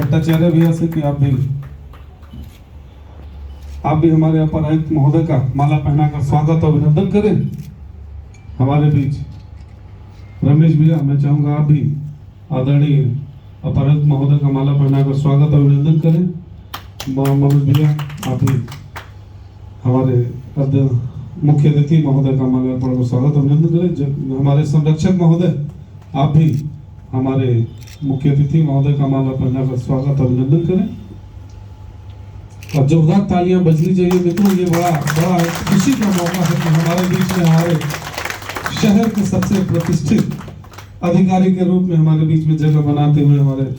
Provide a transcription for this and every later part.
भट्टाचार्य भैया से कि आप भी हमारे अपर आयुक्त महोदय का माला पहनाकर स्वागत और अभिनंदन करें। हमारे बीच रमेश भैया, मैं चाहूंगा आप भी आदरणीय अपर आयुक्त महोदय का माला पहनाकर स्वागत और अभिनंदन करें। मनोज भैया, आप भी हमारे मुख्य अतिथि महोदय का माला पहनाकर स्वागत और अभिनंदन करें। हमारे संरक्षक महोदय, आप भी हमारे मुख्य अतिथि महोदय का माला पहनाकर स्वागत और अभिनंदन करें। और जोरदार तालियां बजनी चाहिए मित्रों। ये बड़ा खुशी का मौका है कि हमारे बीच में हमारे शहर के सबसे प्रतिष्ठित अधिकारी के रूप में हमारे बीच में जगह बनाते हुए हमारे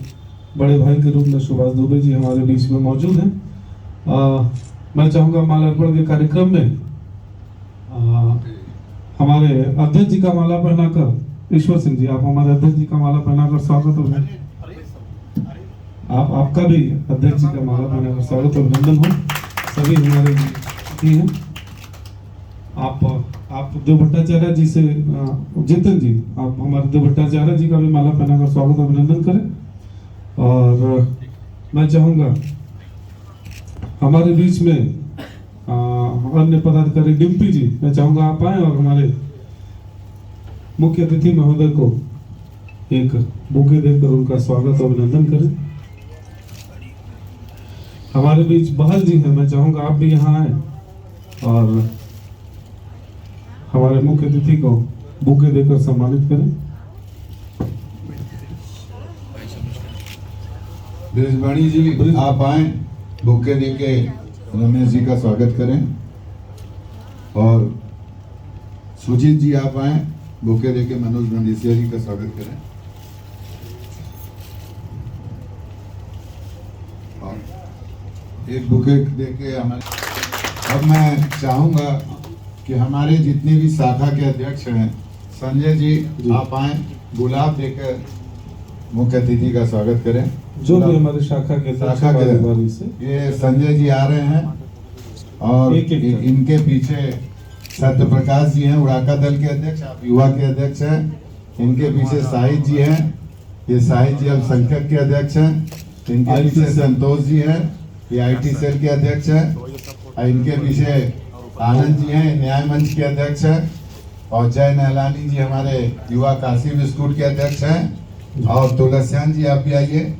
बड़े भाई के रूप में सुभाष दुबे जी हमारे बीच में मौजूद हैं। मैं चाहूंगा माला अर्पण के कार्यक्रम में हमारे अध्यक्ष जी का माला पहनाकर, ईश्वर सिंह जी, आप हमारे अध्यक्ष जी का माला पहनाकर स्वागत और आपका भी अध्यक्ष जी का माला पहनाकर स्वागत और अभिनंदन हो। सभी हमारे हैं। आप देव भट्टाचार्य जी से, जितन जी, आप हमारे देव भट्टाचार्य जी का भी माला पहनाकर स्वागत और अभिनंदन करें। और मैं चाहूंगा हमारे बीच में अन्य पदाधिकारी डिम्पी जी, मैं चाहूंगा आप आए और हमारे मुख्य अतिथि महोदय को एक बुके देकर उनका स्वागत और अभिनंदन करें। हमारे बीच बहल जी हैं, मैं चाहूंगा आप भी यहाँ आए और हमारे मुख्य अतिथि को बुके देकर सम्मानित करें। ब्रिजवाणी जी, आप आए, बुके देके रमेश जी का स्वागत करें। और सुजीत जी, आप आए, बुके देके मनोज मंडीसिया जी का स्वागत करें। और एक बुके देके हमारे, अब मैं चाहूंगा कि हमारे जितने भी शाखा के अध्यक्ष हैं, संजय जी आप आए, गुलाब देकर मुख्य अतिथि का स्वागत करें। जो भी हमारे शाखा के ये संजय जी आ रहे हैं और इनके पीछे सत्य प्रकाश जी हैं, उड़ाका दल के अध्यक्ष, आप युवा के अध्यक्ष हैं। इनके पीछे साहिद जी हैं, ये साहिद जी अल्पसंख्यक के अध्यक्ष हैं। इनके पीछे संतोष जी हैं, ये IT सेल के अध्यक्ष हैं। और इनके पीछे आनंद जी हैं, न्याय मंच के अध्यक्ष हैं। और जय नहलानी जी हमारे युवा काशी स्कूल के अध्यक्ष हैं। और तुलसियान जी, आप भी आइए।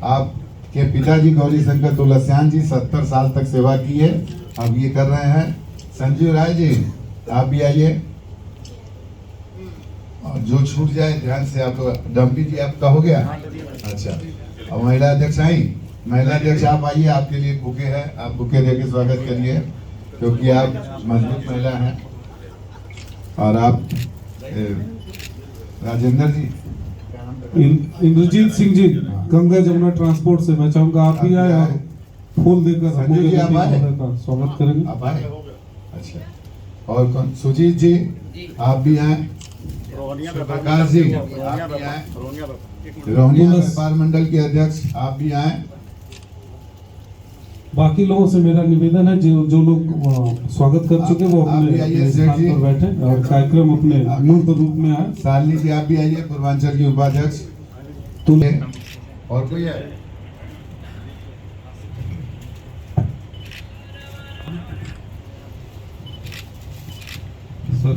आपके पिताजी गौरी शंकर तुलसियान जी 70 साल तक सेवा की है, अब ये कर रहे हैं। संजीव राय जी, आप भी आइए। और जो छूट जाए ध्यान से, आप डम्पी जी आपका हो गया? अच्छा। और महिला अध्यक्ष आई, महिला अध्यक्ष आप आइए, आपके लिए बुके है, आप बुके देके स्वागत करिए क्योंकि आप मजबूत महिला हैं। और आप राजेंद्र जी, इंद्रजीत सिंह जी गंगा जमुना ट्रांसपोर्ट से, मैं चाहूंगा आप भी आए और फूल देकर स्वागत करेंगे। आप आए? अच्छा। और कौन? सुजीत जी, आप भी आए। प्रकाश जी, आप भी आए। रोहनिया व्यापार मंडल के अध्यक्ष, आप भी आए। बाकी लोगों से मेरा निवेदन है, जो लोग स्वागत कर चुके वो अपने स्थान पर बैठे और कार्यक्रम अपने मूर्त रूप में आए। सालनी जी, आप भी आइए, पूर्वांचल की उपाध्यक्ष। और कोई है?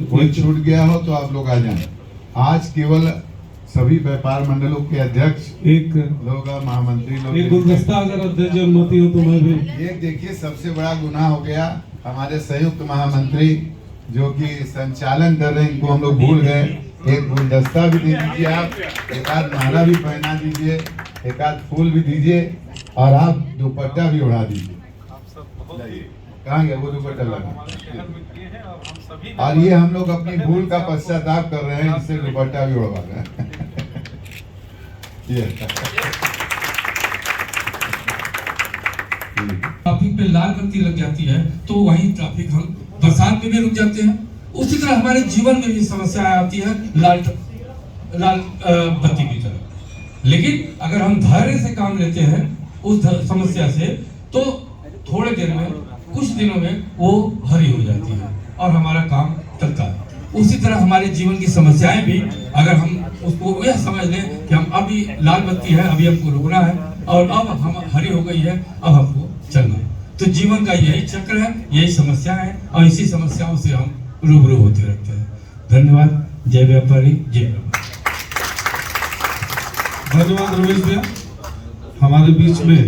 कोई छूट गया हो तो आप लोग आ जाएं। आज केवल सभी व्यापार मंडलों के अध्यक्ष, एक लोग, महामंत्री लोग, एक गुलदस्ता अगर अध्यक्ष अनुमति हो तो मैं भी। ये देखिए, सबसे बड़ा गुनाह हो गया। हमारे संयुक्त महामंत्री जो कि संचालन कर रहे हैं, इनको हम लोग भूल गए। एक गुलदस्ता भी दे दीजिए, आप एक आध माला भी पहना दीजिए, एक आध फूल भी दीजिए और आप दुपट्टा भी उड़ा दीजिए। कहाँ गया वो दुपट्टा लगा? और ये हम लोग अपनी भूल का पश्चाताप कर रहे हैं, इससे दुपट्टा भी उड़वा रहे हैं। ट्रैफिक पे लाल बत्ती लग जाती है तो वहीं ट्रैफिक हम बरसात में भी रुक जाते हैं। उसी तरह हमारे जीवन में भी समस्याएं आती है लाल बत्ती की तरह। लेकिन अगर हम धैर्य से काम लेते हैं उस समस्या से, तो थोड़े देर में, कुछ दिनों में वो हरी हो जाती है और हमारा काम चलता है। उसी तरह हमारे जीवन की समस्याएं भी, अगर हम उसको यह समझ लें कि हम अभी लाल बत्ती है, अभी हमको रुकना है, और अब हम हरी हो गई है, अब हमको चलना है। तो जीवन का यही चक्र है, यही समस्या है, और इसी समस्याओं से हम रूबरू होते रहते हैं। धन्यवाद। जय व्यापारी, जय व्यापारी। धन्यवाद रमेश भैया, हमारे बीच में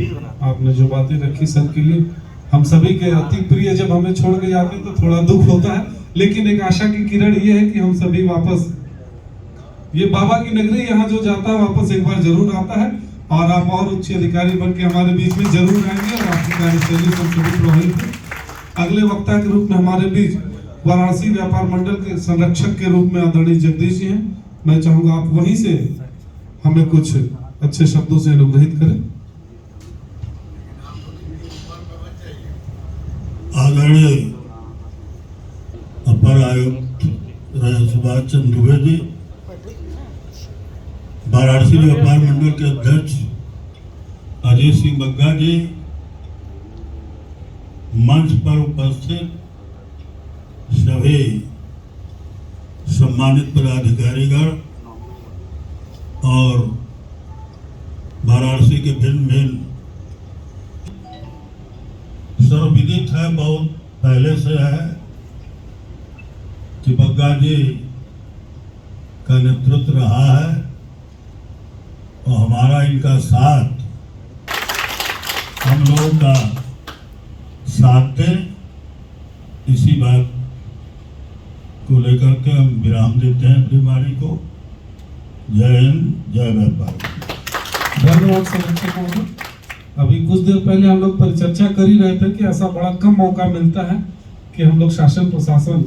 आपने जो बातें रखी सर के लिए हम सभी के अति प्रिय। जब हमें छोड़ के जाते हैं तो थोड़ा दुख होता है, लेकिन एक आशा की किरण ये है कि हम सभी वापस, ये बाबा की नगरी यहाँ जो जाता है वापस एक बार जरूर आता है, और आप और उच्च अधिकारी बन के हमारे बीच में जरूर आएंगे और आपकी कार्यशैली से सभी प्रभावित हैं। अगले वक्ता के रूप में हमारे बीच वाराणसी व्यापार मंडल के संरक्षक के रूप में आदरणीय जगदीश जी हैं। मैं चाहूंगा आप वहीं से हमें कुछ अच्छे शब्दों से अनुग्रहित करें। आदरणीय अपर आयुक्त सुभाष चंद्र दुबे जी, वाराणसी व्यापार मंडल के अध्यक्ष अजय सिंह बग्गा जी, मंच पर उपस्थित सभी सम्मानित पदाधिकारीगण और वाराणसी के भिन्न भिन्न, सर्वविदित है, बहुत पहले से है कि बग्गा जी का नेतृत्व रहा है और हमारा इनका साथ, हम लोगों का साथ दे, इसी बात को लेकर के हम विराम देते हैं अपनी वाणी को। जय हिंद, जय व्यापार। धन्यवाद संरक्षकों को। अभी कुछ देर पहले हम लोग परिचर्चा कर ही रहे थे कि ऐसा बड़ा कम मौका मिलता है कि हम लोग शासन प्रशासन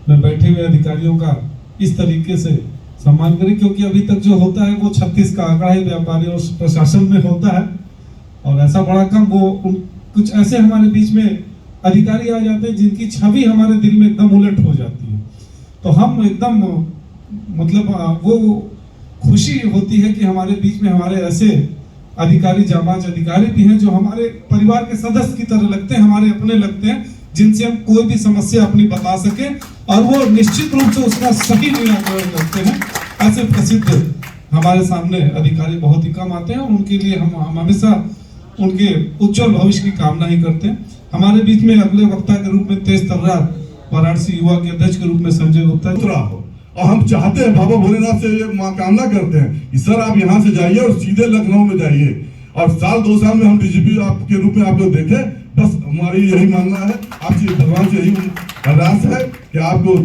में बैठे हुए अधिकारियों का इस तरीके से सम्मान करें, क्योंकि अभी तक जो होता है वो 36 का आंकड़ा ही व्यापारी और प्रशासन में होता है, और ऐसा बड़ा कम वो कुछ ऐसे हमारे बीच में अधिकारी आ जाते हैं जिनकी छवि हमारे दिल में एकदम उलट हो जाती है। तो हम एकदम मतलब वो खुशी होती है कि हमारे बीच में हमारे ऐसे अधिकारी, जाबाज अधिकारी भी हैं जो हमारे परिवार के सदस्य की तरह लगते हैं, हमारे अपने लगते हैं, जिनसे हम कोई भी समस्या अपनी बता सके और वो निश्चित रूप से उसका सही निराकरण करते हैं। ऐसे प्रसिद्ध हमारे सामने अधिकारी बहुत ही कम आते हैं, और उनके लिए हम हमेशा उनके उज्जवल भविष्य की कामना ही करते हैं। हमारे बीच में अगले वक्ता के रूप में तेज तर्रार वाराणसी युवा के अध्यक्ष के रूप में संजय गुप्ता हो, और हम चाहते हैं, बाबा भोलेनाथ से ये कामना करते हैं कि सर आप यहाँ से जाइए और सीधे लखनऊ में जाइए, और साल 2 साल में हम डीजीपी आपके रूप में आप लोग देखें। बस हमारी यही मानना है, आपसे भगवान से यही अरदास है कि आपको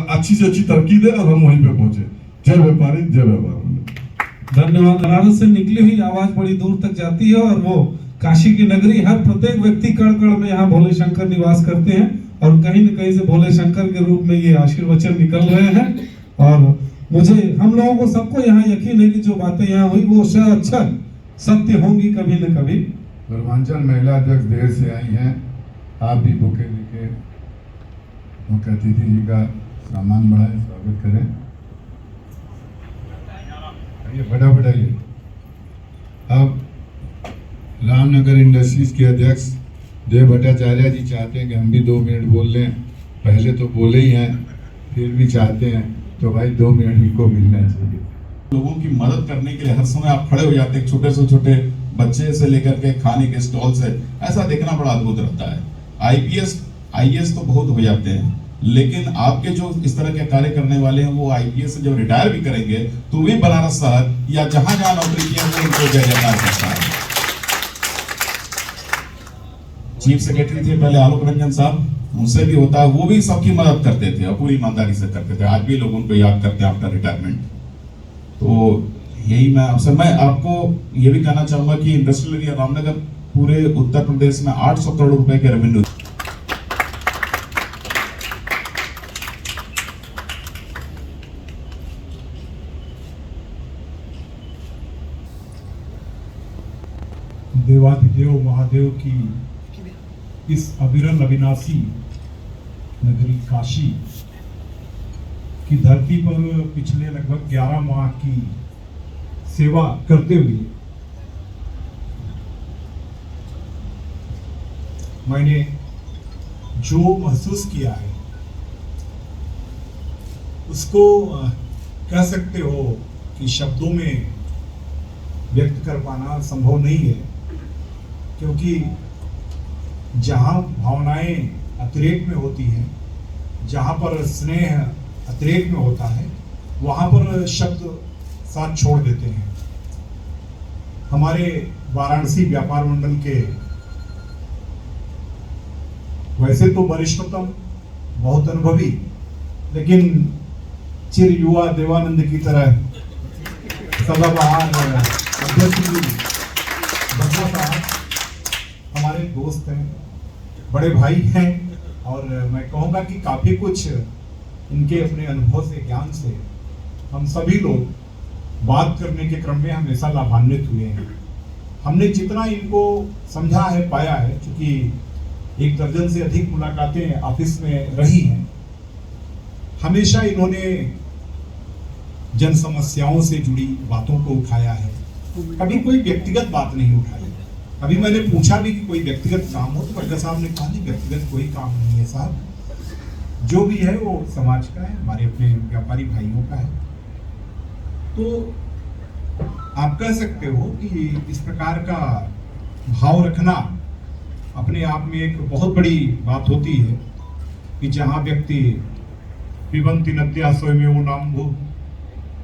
अच्छी से अच्छी तरक्की दे और हम वहीं पे पहुंचे। जय व्यापारी, जय व्यापार। धन्यवाद। बनारस से निकली हुई आवाज बड़ी दूर तक जाती है, और वो काशी की नगरी, हर प्रत्येक व्यक्ति कण कण में यहाँ भोले शंकर निवास करते हैं, और कहीं न कहीं से भोले शंकर के रूप में ये आशीर्वचन निकल रहे हैं। और मुझे, हम लोगों को सबको यहाँ यकीन है कि जो बातें यहाँ हुई वो अक्षर सत्य होंगी कभी न कभी। पूर्वांचल महिला अध्यक्ष देर से आई हैं, आप भी बुके लेके मुख्य अतिथि जी का सामान बढ़ाएं, स्वागत करें। आइए फटाफट आइए। अब रामनगर इंडस्ट्रीज के अध्यक्ष देव भट्टाचार्य जी चाहते हैं कि हम भी 2 मिनट बोल लें। पहले तो बोले ही हैं, फिर भी चाहते हैं, तो भाई 2 मिनट इनको मिलना चाहिए। लोगों की मदद करने के लिए हर समय आप खड़े हो जाते हैं, छोटे से छोटे बच्चे से लेकर के खाने के स्टॉल से, ऐसा देखना बड़ा अद्भुत रहता है। आईएएस तो बहुत हो जाते हैं, लेकिन आपके जो इस तरह के कार्य करने वाले हैं वो आईपीएस से जब रिटायर भी करेंगे तो भी बनारस शहर या जहां जहां नौकरी किया वो उनको जय जयकार करता है। चीफ सेक्रेटरी थे पहले आलोक रंजन साहब, उनसे भी होता है, वो भी सबकी मदद करते थे और पूरी ईमानदारी से करते थे। आज भी लोग उनको याद करते हैं आफ्टर रिटायरमेंट। तो यही मैं आपको ये भी कहना चाहूंगा कि इंडस्ट्रियल एरिया रामनगर पूरे उत्तर प्रदेश में 800 करोड़ रुपए के रेवेन्यू देवाधिदेव महादेव की इस अविरल अविनाशी नगरी काशी की धरती पर पिछले लगभग 11 माह की सेवा करते हुए मैंने जो महसूस किया है उसको कह सकते हो कि शब्दों में व्यक्त कर पाना संभव नहीं है, क्योंकि जहाँ भावनाएं अतिरेक में होती हैं, जहाँ पर स्नेह अतिरेक में होता है, वहाँ पर शब्द साथ छोड़ देते हैं। हमारे वाराणसी व्यापार मंडल के वैसे तो वरिष्ठतम, बहुत अनुभवी, लेकिन चिर युवा देवानंद की तरह सदाबहार अध्यक्ष जी बग्गा साहब हमारे दोस्त हैं, बड़े भाई हैं, और मैं कहूँगा कि काफ़ी कुछ इनके अपने अनुभव से, ज्ञान से हम सभी लोग बात करने के क्रम में हमेशा लाभान्वित हुए हैं। हमने जितना इनको समझा है, पाया है, क्योंकि 1 दर्जन से अधिक मुलाकातें ऑफिस में रही हैं, हमेशा इन्होंने जन समस्याओं से जुड़ी बातों को उठाया है। कभी कोई व्यक्तिगत बात नहीं उठाई। अभी मैंने पूछा भी कि कोई व्यक्तिगत काम हो, तो बग्गा साहब ने कहा नहीं, व्यक्तिगत कोई काम नहीं है साहब, जो भी है वो समाज का है, हमारे अपने व्यापारी भाइयों का है। तो आप कह सकते हो कि इस प्रकार का भाव रखना अपने आप में एक बहुत बड़ी बात होती है कि जहाँ व्यक्ति पिबंति नद्या स्वयमेव नाम्भो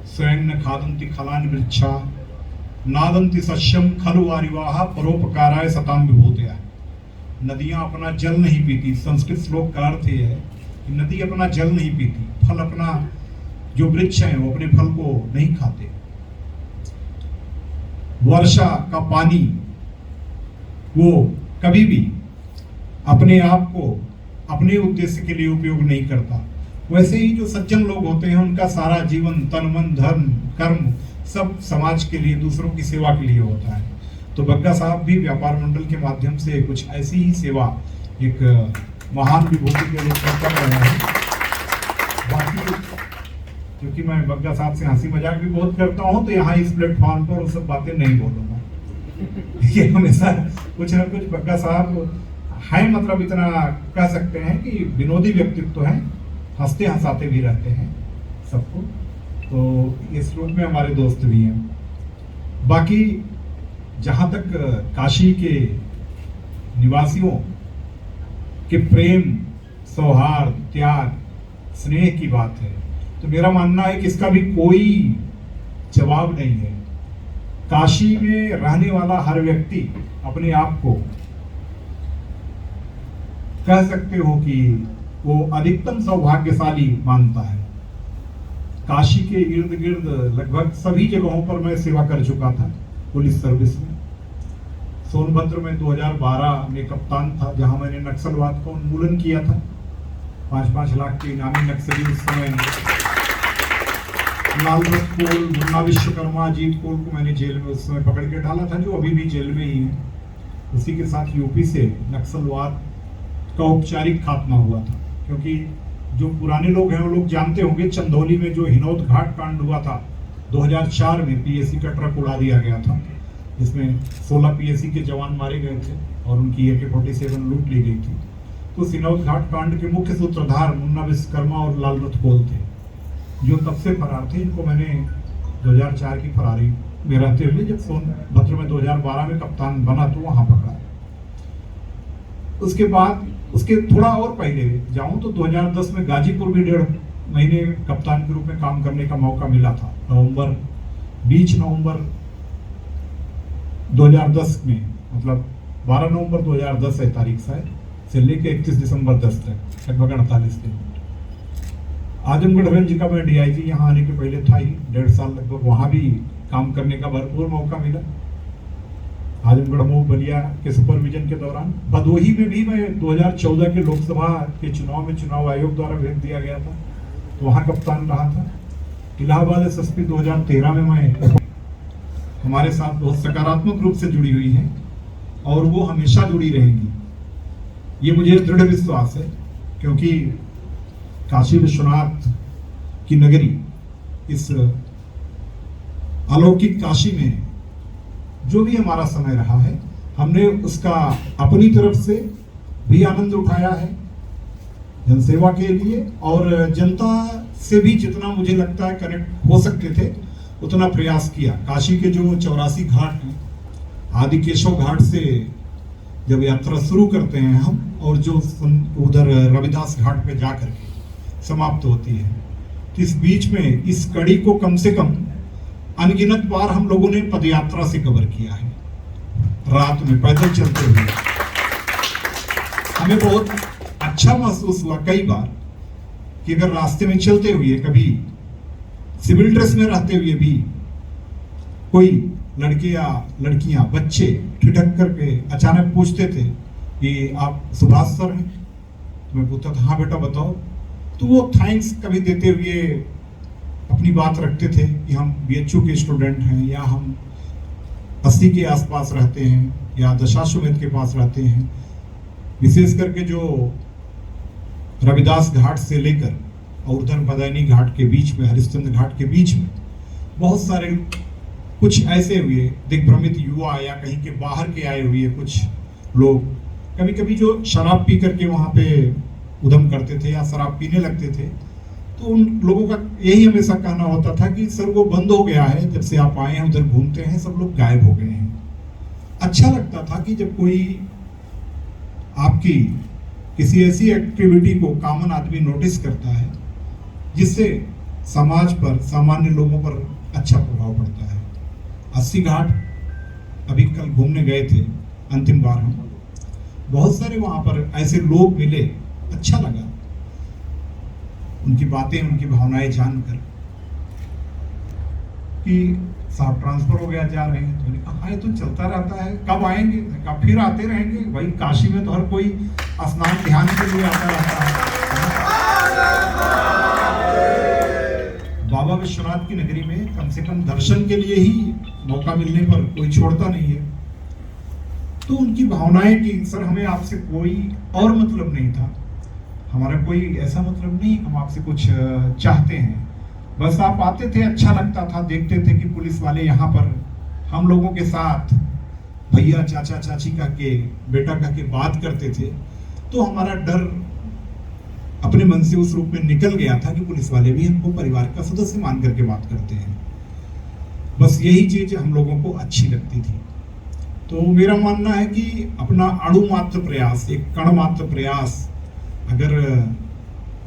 स्वयं न खादंति खलानि वृक्षा नादंति सस्यम खलु वारिवाहा परोपकाराय सताम विभूतया। नदियाँ अपना जल नहीं पीती। संस्कृत श्लोक का अर्थ ये है कि नदी अपना जल नहीं पीती, फल अपना, जो वृक्ष हैं वो अपने फल को नहीं खाते। वर्षा का पानी वो कभी भी अपने आप को अपने उद्देश्य के लिए उपयोग नहीं करता। वैसे ही जो सज्जन लोग होते हैं, उनका सारा जीवन तन मन धर्म कर्म सब समाज के लिए, दूसरों की सेवा के लिए होता है। तो बग्गा साहब भी व्यापार मंडल के माध्यम से कुछ ऐसी ही सेवा एक महान विभूति के रूप में कर रहे हैं। बाकी क्योंकि मैं बग्गा साहब से हंसी मजाक भी बहुत करता हूँ, तो यहाँ इस प्लेटफॉर्म पर वो सब बातें नहीं बोलूँगा। ये हमेशा कुछ ना कुछ बग्गा साहब हैं, मतलब इतना कह सकते हैं कि विनोदी व्यक्तित्व हैं, हंसते हंसाते भी रहते हैं सबको। तो इस रूप में हमारे दोस्त भी हैं। बाकी जहाँ तक काशी के निवासियों के प्रेम, सौहार्द, त्याग, स्नेह की बात है, तो मेरा मानना है कि इसका भी कोई जवाब नहीं है। काशी में रहने वाला हर व्यक्ति अपने आप को कह सकते हो कि वो अधिकतम सौभाग्यशाली मानता है। काशी के इर्द गिर्द लगभग सभी जगहों पर मैं सेवा कर चुका था पुलिस सर्विस में। सोनभद्र में 2012 में कप्तान था, जहां मैंने नक्सलवाद का उन्मूलन किया था। 5-5 लाख के इनामी नक्सली उस समय लालरत कोल, मुन्ना विश्वकर्मा, अजीत कोल को मैंने जेल में उस समय पकड़ के डाला था, जो अभी भी जेल में ही है। उसी के साथ यूपी से नक्सलवाद का औपचारिक खात्मा हुआ था, क्योंकि जो पुराने लोग हैं वो लोग जानते होंगे, चंदौली में जो हिनौत घाट कांड हुआ था 2004 में, पीएसी का ट्रक उड़ा दिया गया था, जिसमें 16 पीएसी के जवान मारे गए थे और उनकी AK-47 लूट ली गई थी। तो हिनौत घाट कांड के मुख्य सूत्रधार मुन्ना विश्वकर्मा और लालरत कोल थे, जो तब से फरार थे। इनको मैंने 2004 की फरारी में रहते हुए, जब सोनभद्र में 2012 में कप्तान बना, तो वहां पकड़ा। उसके बाद उसके थोड़ा और पहले जाऊं तो 2010 में गाजीपुर भी 1.5 महीने कप्तान के रूप में काम करने का मौका मिला था। 20 नवंबर 2010 में, मतलब 12 नवंबर 2010 है तारीख से लेकर 31 दिसंबर 10 तक, लगभग 48 दिन। आजमगढ़ रेंज का मैं DIG यहाँ आने के पहले था ही, 1.5 साल लगभग वहाँ भी काम करने का भरपूर मौका मिला। आजमगढ़ मऊ बलिया के सुपरविजन के दौरान भदोही में भी मैं 2014 के लोकसभा के चुनाव में चुनाव आयोग द्वारा भेज दिया गया था, तो वहाँ कप्तान रहा था। इलाहाबाद SSP 2013 में मैं, हमारे साथ बहुत सकारात्मक रूप से जुड़ी हुई हैं और वो हमेशा जुड़ी रहेंगी, ये मुझे दृढ़ विश्वास है। क्योंकि काशी विश्वनाथ की नगरी, इस अलौकिक काशी में जो भी हमारा समय रहा है, हमने उसका अपनी तरफ से भी आनंद उठाया है जनसेवा के लिए, और जनता से भी जितना मुझे लगता है कनेक्ट हो सकते थे उतना प्रयास किया। काशी के जो 84 घाट हैं, आदि केशव घाट से जब यात्रा शुरू करते हैं हम, और जो उधर रविदास घाट पे जा करके समाप्त होती है, तो इस बीच में इस कड़ी को कम से कम अनगिनत बार हम लोगों ने पदयात्रा से कवर किया है, रात में पैदल चलते हुए। हमें बहुत अच्छा महसूस हुआ कई बार कि अगर रास्ते में चलते हुए कभी सिविल ड्रेस में रहते हुए भी कोई लड़के या लड़कियां, बच्चे ठिठक करके अचानक पूछते थे कि आप सुभाष सर हैं? तो मैं पूछता था हाँ बेटा बताओ। तो वो थैंक्स कभी देते हुए अपनी बात रखते थे कि हम BHU के स्टूडेंट हैं, या हम 80 के आसपास रहते हैं, या दशाश्वमेध के पास रहते हैं। विशेष करके जो रविदास घाट से लेकर और उधर बदायनी घाट के बीच में, हरिश्चंद्र घाट के बीच में बहुत सारे कुछ ऐसे हुए दिग्भ्रमित युवा या कहीं के बाहर के आए हुए कुछ लोग, कभी कभी जो शराब पी करके वहाँ पे उधम करते थे या शराब पीने लगते थे, तो उन लोगों का यही हमेशा कहना होता था कि सर वो बंद हो गया है, जब से आप आए हैं उधर घूमते हैं सब लोग गायब हो गए हैं। अच्छा लगता था कि जब कोई आपकी किसी ऐसी एक्टिविटी को कॉमन आदमी नोटिस करता है जिससे समाज पर, सामान्य लोगों पर अच्छा प्रभाव पड़ता है। 80 घाट अभी कल घूमने गए थे अंतिम बार हम, बहुत सारे वहां पर ऐसे लोग मिले, अच्छा लगा उनकी बातें, उनकी भावनाएं जानकर कि साहब ट्रांसफर हो गया, जा रहे हैं। तो मैंने कहा हाँ ये तो चलता रहता है, कब आएंगे? कहा फिर आते रहेंगे भाई, काशी में तो हर कोई स्नान ध्यान के लिए आता रहता है। बाबा विश्वनाथ की नगरी में कम से कम दर्शन के लिए ही मौका मिलने पर कोई छोड़ता नहीं है। तो उनकी भावनाएं कि सर हमें आपसे कोई और मतलब नहीं था, हमारा कोई ऐसा मतलब नहीं हम आपसे कुछ चाहते हैं, बस आप आते थे, अच्छा लगता था, देखते थे कि पुलिस वाले यहाँ पर हम लोगों के साथ भैया चाचा चाची का के बेटा का के बात करते थे, तो हमारा डर अपने मन से उस रूप में निकल गया था कि पुलिस वाले भी हमको परिवार का सदस्य मान करके बात करते हैं। बस यही चीज हम लोगों को अच्छी लगती थी। तो मेरा मानना है कि अपना अणु मात्र प्रयास, एक कण मात्र प्रयास अगर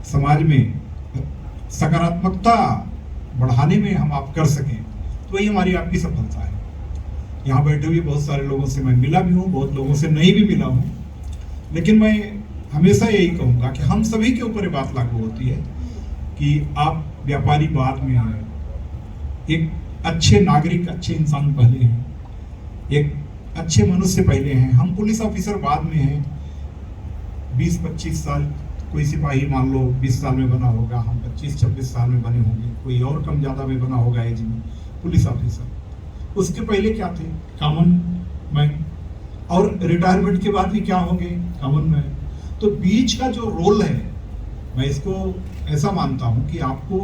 समाज में सकारात्मकता बढ़ाने में हम आप कर सकें तो वही हमारी आपकी सफलता है। यहाँ बैठे हुए बहुत सारे लोगों से मैं मिला भी हूँ, बहुत लोगों से नहीं भी मिला हूँ, लेकिन मैं हमेशा यही कहूँगा कि हम सभी के ऊपर ये बात लागू होती है कि आप व्यापारी बाद में हैं, एक अच्छे नागरिक, अच्छे इंसान पहले हैं, एक अच्छे मनुष्य पहले हैं। हम पुलिस ऑफिसर बाद में हैं। 20-25 साल कोई सिपाही मान लो 20 साल में बना होगा, हम 25-26 साल में बने होंगे, कोई और कम ज़्यादा में बना होगा एज में पुलिस ऑफिसर। उसके पहले क्या थे? Common man. और रिटायरमेंट के बाद भी क्या होंगे? Common man. तो बीच का जो रोल है, मैं इसको ऐसा मानता हूँ कि आपको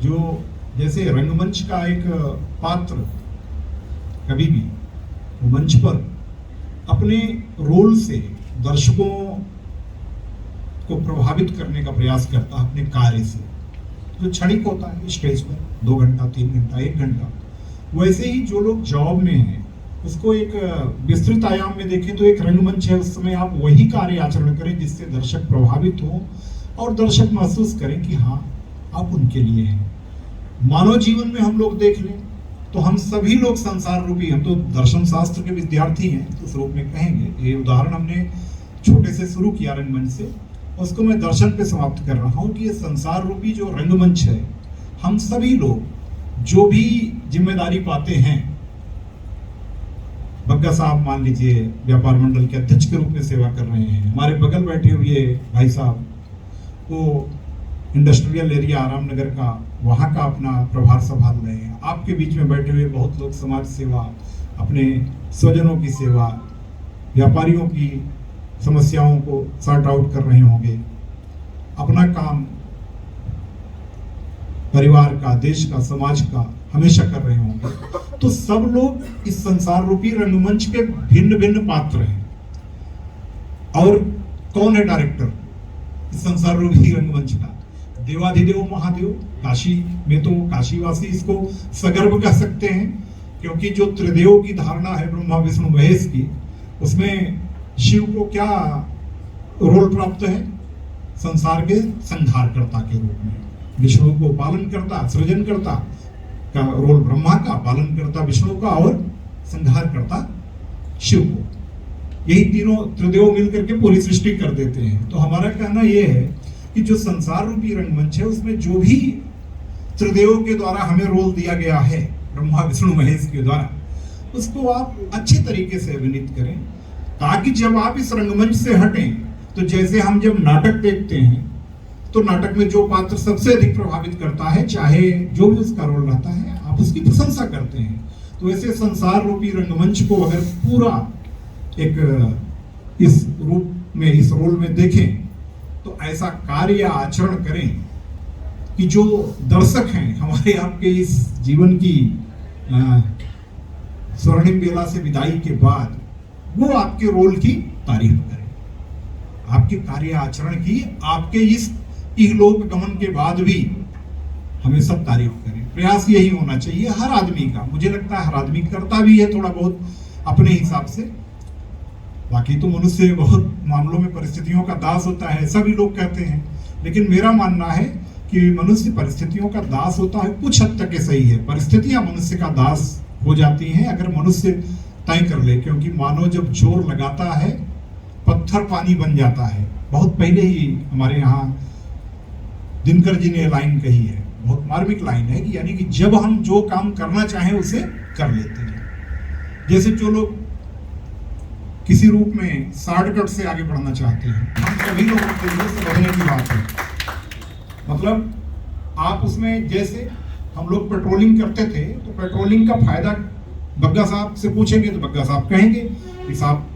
जो जैसे रंगमंच का एक पात्र कभी भी मंच पर अपने रोल से दर्शकों को प्रभावित करने का प्रयास करता है अपने कार्य से, जो क्षणिक होता है स्टेज पर 2 घंटा 3 घंटा 1 घंटा, वैसे ही जो लोग जॉब में हैं उसको एक विस्तृत आयाम में देखें तो एक रंगमंच है। उस समय आप वही कार्य आचरण करें जिससे दर्शक प्रभावित हो और दर्शक महसूस करें कि हाँ आप उनके लिए हैं। मानव जीवन में हम लोग देख लें तो हम सभी लोग संसार रूपी, हम तो दर्शन शास्त्र के विद्यार्थी हैं तो उस रूप में कहेंगे, ये उदाहरण हमने छोटे से शुरू किया रंगमंच से, उसको मैं दर्शन पे समाप्त कर रहा हूँ कि ये संसार रूपी जो रंगमंच है, हम सभी लोग जो भी जिम्मेदारी पाते हैं, बग्गा साहब मान लीजिए व्यापार मंडल के अध्यक्ष के रूप में सेवा कर रहे हैं, हमारे बगल बैठे हुए भाई साहब वो इंडस्ट्रियल एरिया आरामनगर का वहाँ का अपना प्रभार संभाल रहे हैं, आपके बीच में बैठे हुए बहुत लोग समाज सेवा, अपने स्वजनों की सेवा, व्यापारियों की समस्याओं को सॉर्ट आउट कर रहे होंगे, अपना काम परिवार का, देश का, समाज का हमेशा कर रहे होंगे। तो सब लोग इस संसार रूपी रंगमंच के भिन्न भिन्न पात्र हैं। और कौन है डायरेक्टर इस संसार रूपी रंगमंच का? देवाधिदेव महादेव, काशी में तो काशीवासी इसको सगर्भ कह सकते हैं, क्योंकि जो त्रिदेव की धारणा है ब्रह्मा विष्णु महेश की, उसमें शिव को क्या रोल प्राप्त है? संसार के संहारकर्ता के रूप में। विष्णु को पालन करता, सृजन करता का रोल ब्रह्मा का, पालन करता विष्णु का और संहार करता शिव को। यही तीनों त्रिदेव मिलकर के पूरी सृष्टि कर देते हैं। तो हमारा कहना यह है कि जो संसार रूपी रंगमंच है, उसमें जो भी त्रिदेव के द्वारा हमें रोल दिया गया है, ब्रह्मा विष्णु महेश के द्वारा, उसको आप अच्छे तरीके से अभिनीत करें, ताकि जब आप इस रंगमंच से हटें, तो जैसे हम जब नाटक देखते हैं तो नाटक में जो पात्र सबसे अधिक प्रभावित करता है, चाहे जो भी उसका रोल रहता है, आप उसकी प्रशंसा करते हैं। तो ऐसे संसार रूपी रंगमंच को अगर पूरा एक इस रूप में, इस रोल में देखें, तो ऐसा कार्य आचरण करें कि जो दर्शक हैं हमारे आपके इस जीवन की स्वर्णिम बेला से विदाई के बाद, वो आपके रोल की तारीफ करें, आपके कार्य आचरण की, आपके इस इहलोक गमन के बाद भी हमें सब तारीफ करें। प्रयास यही होना चाहिए हर आदमी का। मुझे लगता है हर आदमी करता भी है थोड़ा बहुत अपने हिसाब से। बाकी तो मनुष्य बहुत मामलों में परिस्थितियों का दास होता है, ऐसा भी लोग कहते हैं, लेकिन मेरा मानना है कि मनुष्य परिस्थितियों का दास होता है, कुछ हद तक सही है। परिस्थितियां मनुष्य का दास हो जाती हैं अगर मनुष्य तय कर ले, क्योंकि मानो जब जोर लगाता है पत्थर पानी बन जाता है। बहुत पहले ही हमारे यहाँ दिनकर जी ने लाइन कही है, बहुत मार्मिक लाइन है, कि यानी कि जब हम जो काम करना चाहें उसे कर लेते हैं। जैसे जो लोग किसी रूप में शॉर्टकट से आगे बढ़ना चाहते हैं, हम सभी लोगों के लिए समझने की बात है। मतलब आप उसमें, जैसे हम लोग पेट्रोलिंग करते थे, तो पेट्रोलिंग का फायदा बग्गा साहब से पूछेंगे तो बग्गा साहब कहेंगे कि साहब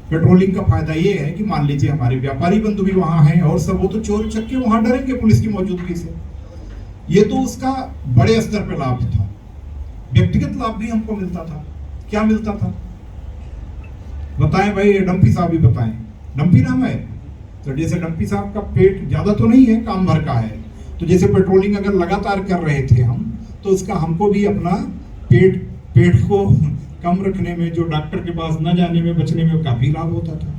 पेट्रोलिंग का फायदा ये है कि मान लीजिए हमारे व्यापारी बंधु भी वहां हैं और सब, वो तो चोर चक्के वहां डरेंगे पुलिस की मौजूदगी से। ये तो उसका बड़े स्तर पर लाभ था। व्यक्तिगत लाभ भी हमको मिलता था। क्या मिलता था बताएं भाई, डंपी साहब भी बताएं। डंपी नाम है, तो जैसे डंपी साहब का पेट ज्यादा तो नहीं है, काम भर का है, तो जैसे पेट्रोलिंग अगर लगातार कर रहे थे हम, तो उसका हमको भी अपना पेट को कम रखने में, जो डॉक्टर के पास न जाने में, बचने में काफी लाभ होता था।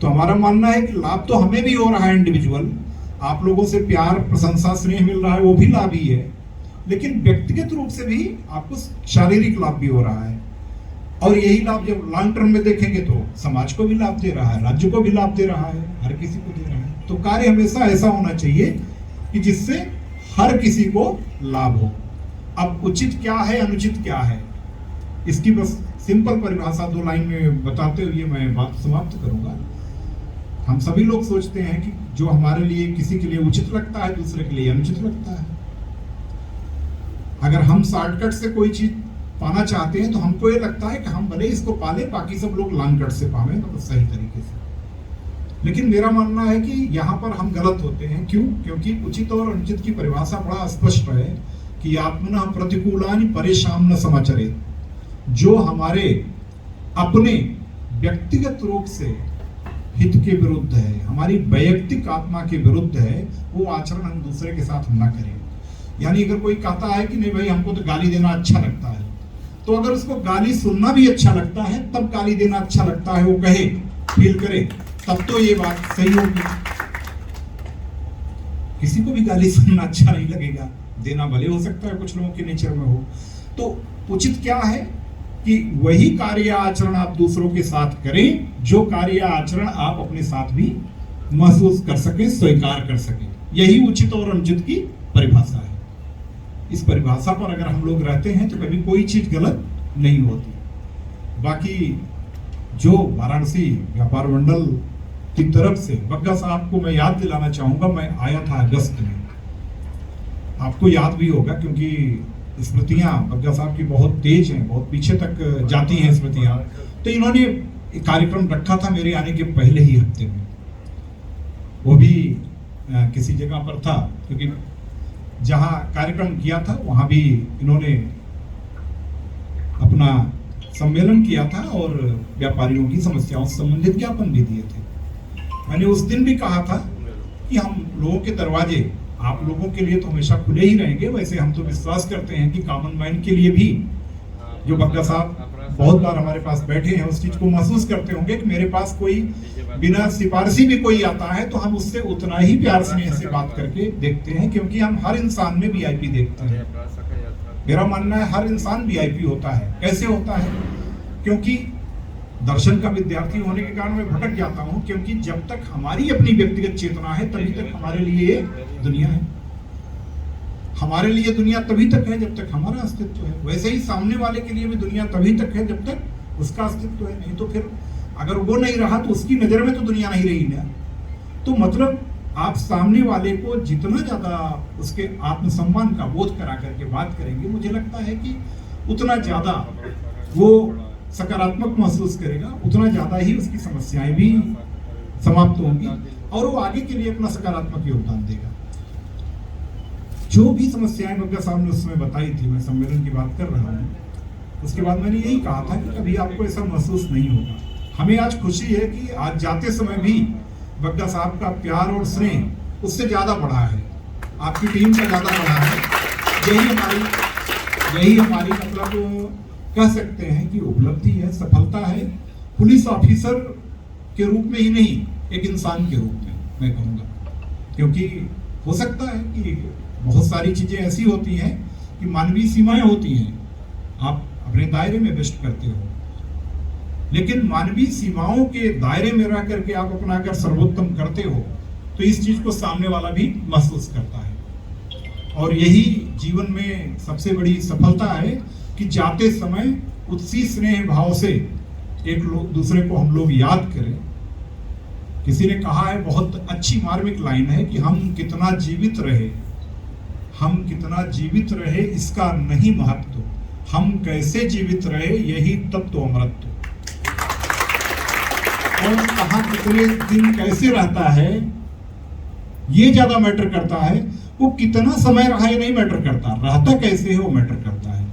तो हमारा मानना है कि लाभ तो हमें भी हो रहा है इंडिविजुअल, आप लोगों से प्यार, प्रशंसा, स्नेह मिल रहा है, वो भी लाभ ही है, लेकिन व्यक्तिगत रूप से भी आपको शारीरिक लाभ भी हो रहा है। और यही लाभ जब लॉन्ग टर्म में देखेंगे तो समाज को भी लाभ दे रहा है, राज्य को भी लाभ दे रहा है, हर किसी को दे रहा है। तो कार्य हमेशा ऐसा होना चाहिए कि जिससे हर किसी को लाभ हो। अब उचित क्या है, अनुचित क्या है, इसकी बस सिंपल परिभाषा 2 लाइन में बताते हुए मैं बात समाप्त करूंगा। हम सभी लोग सोचते हैं कि जो हमारे लिए, किसी के लिए उचित लगता है, दूसरे के लिए अनुचित लगता है। अगर हम शॉर्टकट से कोई चीज पाना चाहते हैं तो हमको ये लगता है कि हम भले इसको पाले, बाकी सब लोग लॉन्ग कट से पावे, मतलब सही तरीके से। लेकिन मेरा मानना है कि यहाँ पर हम गलत होते हैं। क्यों? क्योंकि उचित और अनुचित की परिभाषा बड़ा स्पष्ट है कि आत्मना प्रतिकूलानि परेशान न समाचरे। जो हमारे अपने व्यक्तिगत रूप से हित के विरुद्ध है, हमारी वैयक्तिक आत्मा के विरुद्ध है, वो आचरण हम दूसरे के साथ न करें। यानी अगर कोई कहता है कि नहीं भाई हमको तो गाली देना अच्छा लगता है, तो अगर उसको गाली सुनना भी अच्छा लगता है, तब गाली देना अच्छा लगता है, वो कहे, फील करे, तब तो ये बात सही होगी। किसी को भी गाली सुनना अच्छा नहीं लगेगा, देना भले हो सकता है कुछ लोगों के नेचर में हो। तो उचित क्या है कि वही कार्य आचरण आप दूसरों के साथ करें जो कार्य आचरण आप अपने साथ भी महसूस कर सकें, स्वीकार कर सकें। यही उचित और अनुचित की परिभाषा है। इस परिभाषा पर अगर हम लोग रहते हैं तो कभी कोई चीज गलत नहीं होती। बाकी जो वाराणसी व्यापार मंडल की तरफ से बग्गा साहब को मैं याद दिलाना चाहूंगा, मैं आया था अगस्त में, आपको याद भी होगा क्योंकि स्मृतियां बग्गा साहब की बहुत तेज हैं, बहुत पीछे तक जाती हैं स्मृतियां। तो इन्होंने एक कार्यक्रम रखा था मेरे आने के पहले ही हफ्ते में, वो भी किसी जगह पर था, क्योंकि जहां कार्यक्रम किया था वहां भी इन्होंने अपना सम्मेलन किया था और व्यापारियों की समस्याओं से संबंधित ज्ञापन भी दिए थे। मैंने उस दिन भी कहा था कि हम लोगों के दरवाजे आप लोगों के लिए तो हमेशा खुले ही रहेंगे। वैसे हम तो विश्वास करते हैं कि कॉमन मैन के लिए भी, जो बग्गा साहब बहुत बार हमारे पास बैठे हैं, उस चीज को महसूस करते होंगे कि मेरे पास कोई बिना सिफारिशी भी कोई आता है तो हम उससे उतना ही प्यार स्नेह से बात करके देखते हैं, क्योंकि हम हर इंसान में वीआईपी देखते हैं। मेरा मानना है हर इंसान वीआईपी होता है। कैसे होता है? क्योंकि दर्शन का विद्यार्थी होने के कारण मैं भटक जाता हूं, क्योंकि जब तक हमारी अपनी व्यक्तिगत चेतना है तभी तक हमारे लिए दुनिया है। हमारे लिए दुनिया तभी तक है जब तक हमारा अस्तित्व है। वैसे ही सामने वाले के लिए भी दुनिया तभी तक है जब तक उसका अस्तित्व है। नहीं तो फिर अगर वो नहीं रहा तो उसकी नजर में तो दुनिया नहीं रही ना। तो मतलब आप सामने वाले को जितना ज्यादा उसके आत्मसम्मान का बोध करा करके बात करेंगे, मुझे लगता है कि उतना ज्यादा वो सकारात्मक महसूस करेगा, उतना ज्यादा ही उसकी समस्याएं भी समाप्त होंगी और वो आगे के लिए अपना सकारात्मक योगदान देगा। जो भी समस्याएं बग्गा साहब ने उसमें बताई थी, मैं सम्मेलन की बात कर रहा हूँ, उसके बाद मैंने यही कहा था कि कभी आपको ऐसा महसूस नहीं होगा। हमें आज खुशी है कि आज जाते समय भी बग्गा साहब का प्यार और स्नेह उससे ज्यादा बढ़ा है, आपकी टीम का ज्यादा बढ़ा है। यही हमारी मतलब कह सकते हैं कि उपलब्धि है, सफलता है। पुलिस ऑफिसर के रूप में ही नहीं, एक इंसान के रूप में मैं कहूँगा, क्योंकि हो सकता है कि बहुत सारी चीजें ऐसी होती हैं कि मानवीय सीमाएं होती हैं, आप अपने दायरे में बेस्ट करते हो, लेकिन मानवीय सीमाओं के दायरे में रह करके आप अपना अगर सर्वोत्तम करते हो तो इस चीज को सामने वाला भी महसूस करता है। और यही जीवन में सबसे बड़ी सफलता है कि जाते समय उसी स्नेह भाव से एक दूसरे को हम लोग याद करें। किसी ने कहा है, बहुत अच्छी मार्मिक लाइन है कि हम कितना जीवित रहे, हम कितना जीवित रहे इसका नहीं महत्व, हम कैसे जीवित रहे यही तत्व अमृत। और कहाँ कितने दिन कैसे रहता है ये ज्यादा मैटर करता है, वो कितना समय रहा ये नहीं मैटर करता, रहता कैसे है वो मैटर करता है।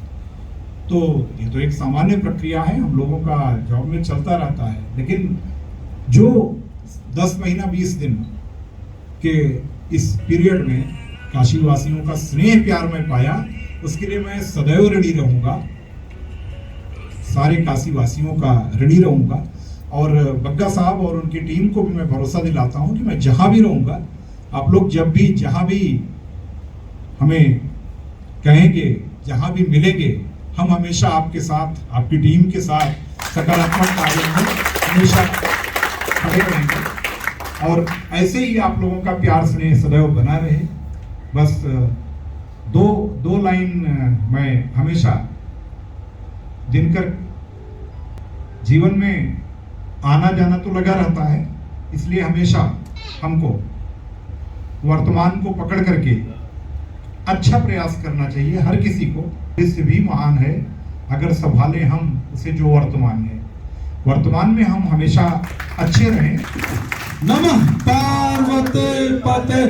तो ये तो एक सामान्य प्रक्रिया है, हम लोगों का जॉब में चलता रहता है, लेकिन जो 10 महीना 20 दिन के इस पीरियड में काशी वासियों का स्नेह प्यार में पाया, उसके लिए मैं सदैव ऋणी रहूंगा, सारे काशी वासियों का ऋणी रहूंगा। और बग्गा साहब और उनकी टीम को भी मैं भरोसा दिलाता हूं कि मैं जहां भी रहूंगा, आप लोग जब भी जहां भी हमें कहेंगे, जहां भी मिलेंगे, हम हमेशा आपके साथ, आपकी टीम के साथ सकारात्मक कार्य में हमेशा खड़े रहेंगे और ऐसे ही आप लोगों का प्यार स्नेह सदैव बना रहे। बस दो लाइन मैं हमेशा, दिनकर जीवन में आना जाना तो लगा रहता है, इसलिए हमेशा हमको वर्तमान को पकड़ करके अच्छा प्रयास करना चाहिए। हर किसी को इससे भी महान है अगर संभाले हम उसे जो वर्तमान है। वर्तमान में हम हमेशा अच्छे रहें। नमः पार्वती पते।